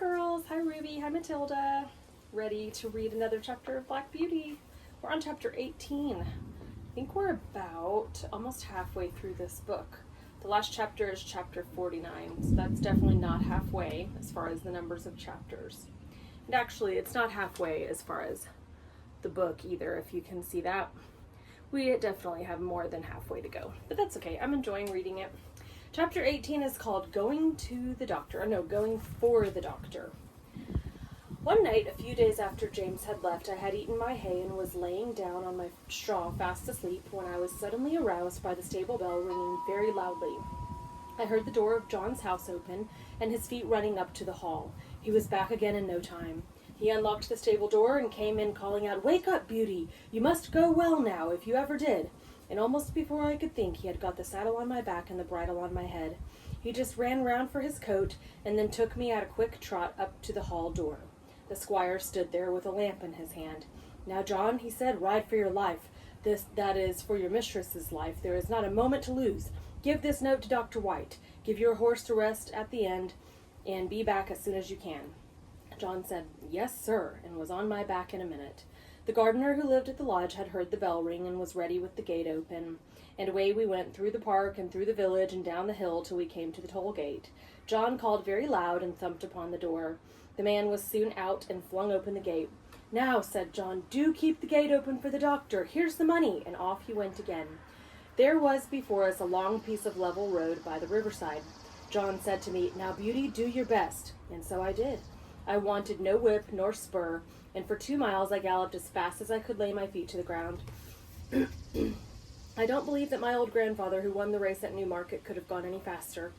girls, hi Ruby, hi Matilda. Ready to read another chapter of Black Beauty. We're on chapter 18. I think we're about almost halfway through this book. The last chapter is chapter 49, so that's definitely not halfway as far as the numbers of chapters. And actually, it's not halfway as far as the book either, if you can see that. We definitely have more than halfway to go, but that's okay. I'm enjoying reading it. Chapter 18 is called Going for the Doctor. One night, a few days after James had left, I had eaten my hay and was laying down on my straw fast asleep when I was suddenly aroused by the stable bell ringing very loudly. I heard the door of John's house open and his feet running up to the hall. He was back again in no time. He unlocked the stable door and came in calling out, "Wake up, Beauty! You must go well now, if you ever did." And almost before I could think, he had got the saddle on my back and the bridle on my head. He just ran round for his coat and then took me at a quick trot up to the hall door. The squire stood there with a lamp in his hand. "Now, John," he said, "ride for your life. That is, for your mistress's life. There is not a moment to lose. Give this note to Dr. White. Give your horse a rest at the end, and be back as soon as you can." John said, "Yes, sir," and was on my back in a minute. The gardener who lived at the lodge had heard the bell ring and was ready with the gate open, and away we went through the park and through the village and down the hill till we came to the toll gate. John called very loud and thumped upon the door. The man was soon out and flung open the gate. "Now," said John, "do keep the gate open for the doctor. Here's the money," and off he went again. There was before us a long piece of level road by the riverside. John said to me, "Now, Beauty, do your best," and so I did. I wanted no whip nor spur, and for 2 miles I galloped as fast as I could lay my feet to the ground. I don't believe that my old grandfather who won the race at Newmarket could have gone any faster.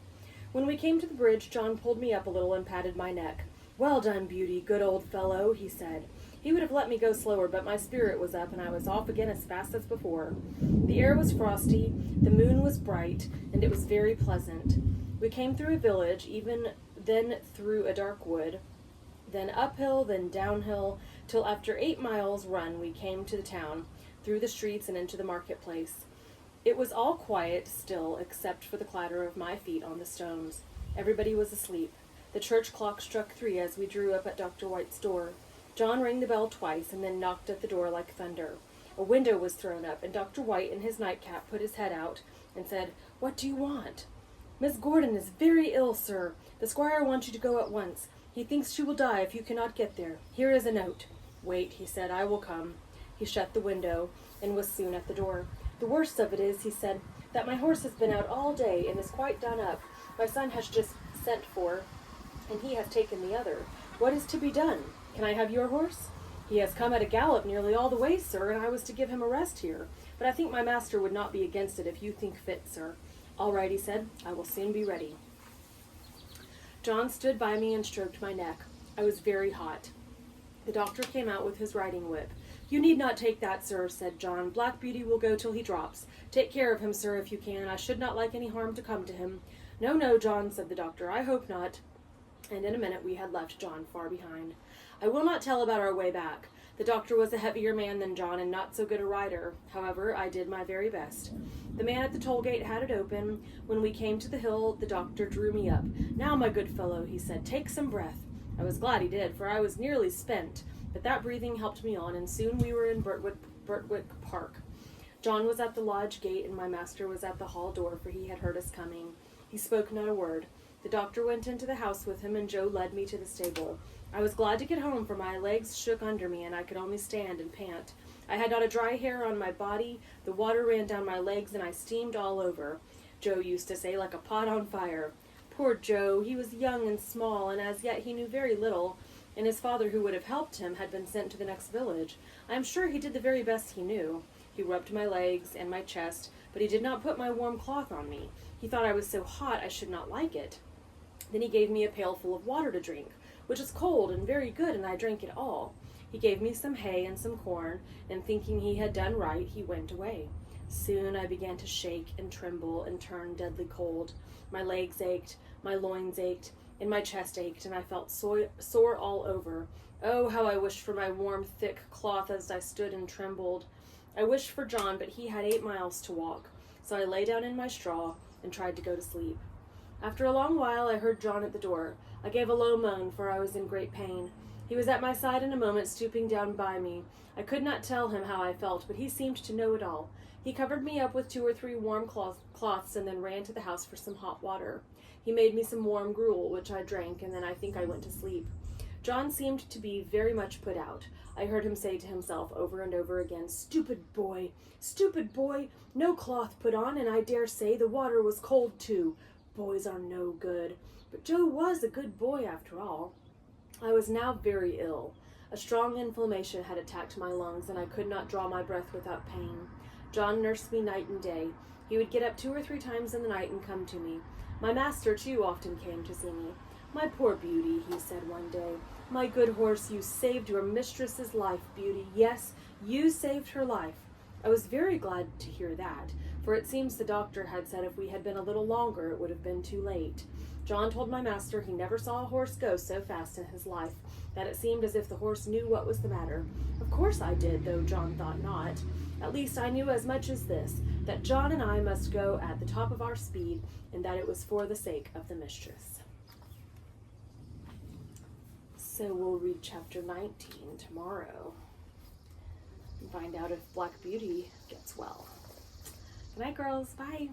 When we came to the bridge, John pulled me up a little and patted my neck. "Well done, Beauty, good old fellow," he said. He would have let me go slower, but my spirit was up, and I was off again as fast as before. The air was frosty, the moon was bright, and it was very pleasant. We came through a village, then through a dark wood, then uphill, then downhill, till after 8 miles run we came to the town, through the streets and into the marketplace. It was all quiet still, except for the clatter of my feet on the stones. Everybody was asleep. The church clock struck 3 as we drew up at Dr. White's door. John rang the bell twice and then knocked at the door like thunder. A window was thrown up, and Dr. White in his nightcap put his head out and said, "What do you want?" "Miss Gordon is very ill, sir. The squire wants you to go at once. He thinks she will die if you cannot get there. Here is a note." "Wait," he said, "I will come." He shut the window and was soon at the door. "The worst of it is," he said, "that my horse has been out all day and is quite done up. My son has just sent for, and he has taken the other. What is to be done? Can I have your horse?" "He has come at a gallop nearly all the way, sir, and I was to give him a rest here. But I think my master would not be against it if you think fit, sir." "All right," he said, "I will soon be ready." John stood by me and stroked my neck. I was very hot. The doctor came out with his riding whip. "You need not take that, sir," said John. "Black Beauty will go till he drops. Take care of him, sir, if you can. I should not like any harm to come to him." "No, no, John," said the doctor. "I hope not." And in a minute we had left John far behind. I will not tell about our way back. The doctor was a heavier man than John and not so good a rider. However, I did my very best. The man at the toll gate had it open. When we came to the hill, the doctor drew me up. "Now, my good fellow," he said, "take some breath." I was glad he did, for I was nearly spent, but that breathing helped me on, and soon we were in Birtwick Park. John was at the lodge gate, and my master was at the hall door, for he had heard us coming. He spoke not a word. The doctor went into the house with him, and Joe led me to the stable. I was glad to get home, for my legs shook under me, and I could only stand and pant. I had not a dry hair on my body, the water ran down my legs, and I steamed all over. Joe used to say, like a pot on fire. Poor Joe, he was young and small, and as yet he knew very little, and his father, who would have helped him, had been sent to the next village. I am sure he did the very best he knew. He rubbed my legs and my chest, but he did not put my warm cloth on me. He thought I was so hot I should not like it. Then he gave me a pailful of water to drink, which is cold and very good, and I drank it all. He gave me some hay and some corn, and thinking he had done right, he went away. Soon I began to shake and tremble and turn deadly cold. My legs ached, my loins ached, and my chest ached, and I felt sore all over. Oh, how I wished for my warm, thick cloth as I stood and trembled. I wished for John, but he had 8 miles to walk, so I lay down in my straw and tried to go to sleep. After a long while, I heard John at the door. I gave a low moan, for I was in great pain. He was at my side in a moment, stooping down by me. I could not tell him how I felt, but he seemed to know it all. He covered me up with 2 or 3 warm cloths and then ran to the house for some hot water. He made me some warm gruel, which I drank, and then I think I went to sleep. John seemed to be very much put out. I heard him say to himself over and over again, "Stupid boy! Stupid boy! No cloth put on, and I dare say the water was cold too. Boys are no good." But Joe was a good boy after all. I was now very ill. A strong inflammation had attacked my lungs, and I could not draw my breath without pain. John nursed me night and day. He would get up 2 or 3 times in the night and come to me. My master, too, often came to see me. "My poor Beauty," he said one day. "My good horse, you saved your mistress's life, Beauty. Yes, you saved her life." I was very glad to hear that, for it seems the doctor had said if we had been a little longer it would have been too late. John told my master he never saw a horse go so fast in his life, that it seemed as if the horse knew what was the matter. Of course I did, though John thought not. At least I knew as much as this, that John and I must go at the top of our speed, and that it was for the sake of the mistress. So we'll read chapter 19 tomorrow and find out if Black Beauty gets well. Good night, girls. Bye.